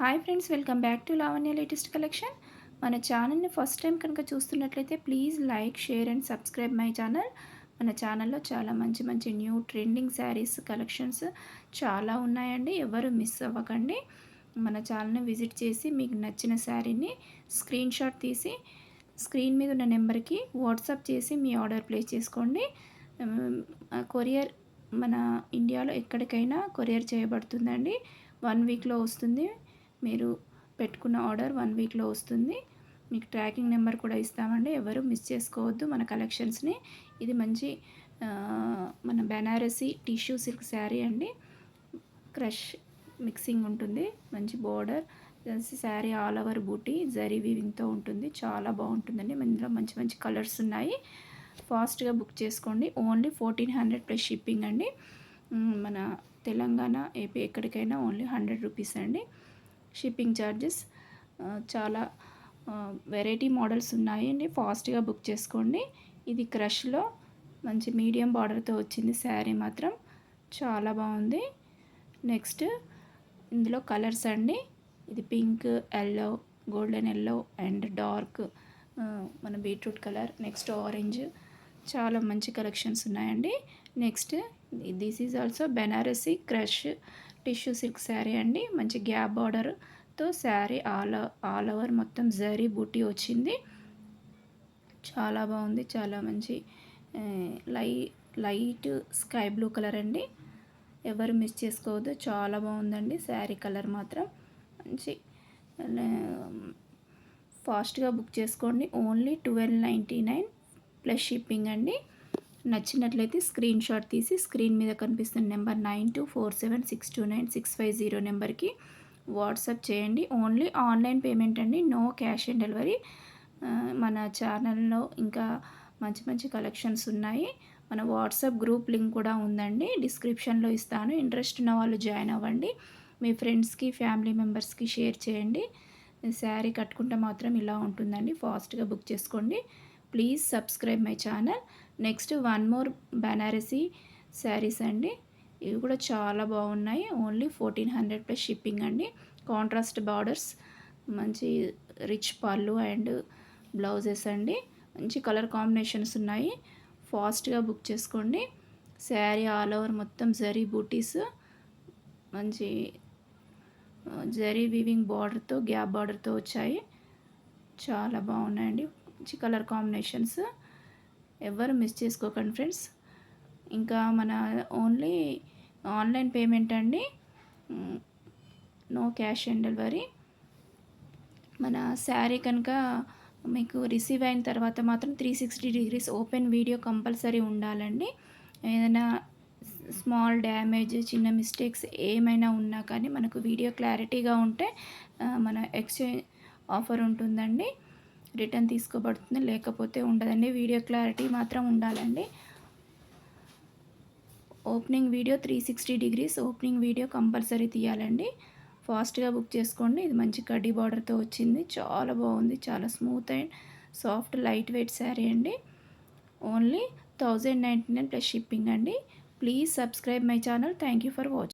Hi friends, welcome back to Lavanya latest collection. మన ఛానల్ని first time కనుక చూస్తున్నట్లయితే please like, share and subscribe my channel. మన ఛానల్లో చాలా మంచి మంచి న్యూ ట్రెండింగ్ శారీస్ కలెక్షన్స్ చాలా ఉన్నాయండి. ఎవరు మిస్ అవ్వకండి. మన ఛానల్ని విజిట్ చేసి మీకు నచ్చిన శారీని స్క్రీన్ షాట్ తీసి స్క్రీన్ మీద ఉన్న నెంబర్కి వాట్సాప్ చేసి మీ ఆర్డర్ ప్లేస్ చేసుకోండి. కొరియర్ మన ఇండియాలో ఎక్కడికైనా కొరియర్ చేయబడుతుందండి. 1 వీక్లో వస్తుంది. మీరు పెట్టుకున్న ఆర్డర్ 1 వీక్లో వస్తుంది. మీకు ట్రాకింగ్ నెంబర్ కూడా ఇస్తామండి. ఎవరు మిస్ చేసుకోవద్దు మన కలెక్షన్స్ని. ఇది మంచి మన బెనారసీ టిష్యూ సిల్క్ శారీ అండి. క్రష్ మిక్సింగ్ ఉంటుంది. మంచి బోర్డర్ శారీ ఆల్ ఓవర్ బూటీ జరీ వీవింగ్తో ఉంటుంది. చాలా బాగుంటుందండి. ఇందులో మంచి మంచి కలర్స్ ఉన్నాయి. ఫాస్ట్గా బుక్ చేసుకోండి. ఓన్లీ 1400 ప్లస్ షిప్పింగ్ అండి. మన తెలంగాణ, ఏపీ ఎక్కడికైనా ఓన్లీ 100 రూపీస్ అండి షిప్పింగ్ ఛార్జెస్. చాలా వెరైటీ మోడల్స్ ఉన్నాయండి. ఫాస్ట్గా బుక్ చేసుకోండి. ఇది క్రష్లో మంచి మీడియం బార్డర్తో వచ్చింది. శారీ మాత్రం చాలా బాగుంది. నెక్స్ట్ ఇందులో కలర్స్ అండి. ఇది pink, yellow, golden yellow and dark మన బీట్రూట్ కలర్, నెక్స్ట్ ఆరెంజ్. చాలా మంచి కలెక్షన్స్ ఉన్నాయండి. Next this is also Banarasi crush tissue silk sari అండి. మంచి గ్యాప్ బార్డర్తో శారీ ఆల్ ఓవర్ మొత్తం జరీ బూటీ వచ్చింది. చాలా బాగుంది. చాలా మంచి లైట్ స్కై బ్లూ కలర్ అండి. ఎవరు మిస్ చేసుకోవద్దు. చాలా బాగుందండి శారీ కలర్ మాత్రం. మంచి ఫాస్ట్గా బుక్ చేసుకోండి. ఓన్లీ 1299 ప్లస్ షిప్పింగ్ అండి. నచ్చినట్లయితే స్క్రీన్ షాట్ తీసి స్క్రీన్ మీద కనిపిస్తున్న నెంబర్ 9247629650 నెంబర్కి వాట్సాప్ చేయండి. ఓన్లీ ఆన్లైన్ పేమెంట్ అండి. No cash on delivery. మన ఛానల్లో ఇంకా మంచి మంచి కలెక్షన్స్ ఉన్నాయి. మన వాట్సాప్ గ్రూప్ లింక్ కూడా ఉందండి. డిస్క్రిప్షన్లో ఇస్తాను. ఇంట్రెస్ట్ ఉన్న వాళ్ళు జాయిన్ అవ్వండి. మీ ఫ్రెండ్స్కి, ఫ్యామిలీ మెంబర్స్కి షేర్ చేయండి. శారీ కట్టుకుంటే మాత్రం ఇలా ఉంటుందండి. ఫాస్ట్గా బుక్ చేసుకోండి. Please subscribe my channel. Next one more Banarasi saris అండి. ఇవి కూడా చాలా బాగున్నాయి. ఓన్లీ 1400 ప్లస్ షిప్పింగ్ అండి. కాంట్రాస్ట్ బార్డర్స్, మంచి రిచ్ పళ్ళు అండ్ బ్లౌజెస్ అండి. మంచి కలర్ కాంబినేషన్స్ ఉన్నాయి. ఫాస్ట్గా బుక్ చేసుకోండి. శారీ ఆల్ ఓవర్ మొత్తం జరీ బూటీస్, మంచి జరీ వీవింగ్ బార్డర్తో గ్యాప్ బార్డర్తో వచ్చాయి. చాలా బాగున్నాయండి. మంచి కలర్ కాంబినేషన్స్. ఎవరు మిస్ చేసుకోకండి ఫ్రెండ్స్. ఇంకా మన ఓన్లీ ఆన్లైన్ పేమెంట్ అండి. No cash on delivery. మన శారీ కనుక మీకు రిసీవ్ అయిన తర్వాత మాత్రం 360 డిగ్రీస్ ఓపెన్ వీడియో కంపల్సరీ ఉండాలండి. ఏదైనా స్మాల్ డ్యామేజ్, చిన్న మిస్టేక్స్ ఏమైనా ఉన్నా కానీ మనకు వీడియో క్లారిటీగా ఉంటే మన ఎక్స్చేంజ్ ఆఫర్ ఉంటుందండి. రిటర్న్ తీసుకోబడుతుంది, లేకపోతే ఉండదండి. వీడియో క్లారిటీ మాత్రం ఉండాలండి. Opening video 360 degrees opening video compulsory తీయాలండి. ఫాస్ట్గా బుక్ చేసుకోండి. ఇది మంచి కడ్డీ బార్డర్తో వచ్చింది. చాలా బాగుంది. చాలా smooth and soft light weight sari అండి. ఓన్లీ 1099 ప్లస్ షిప్పింగ్ అండి. Please subscribe my channel. Thank you for watching.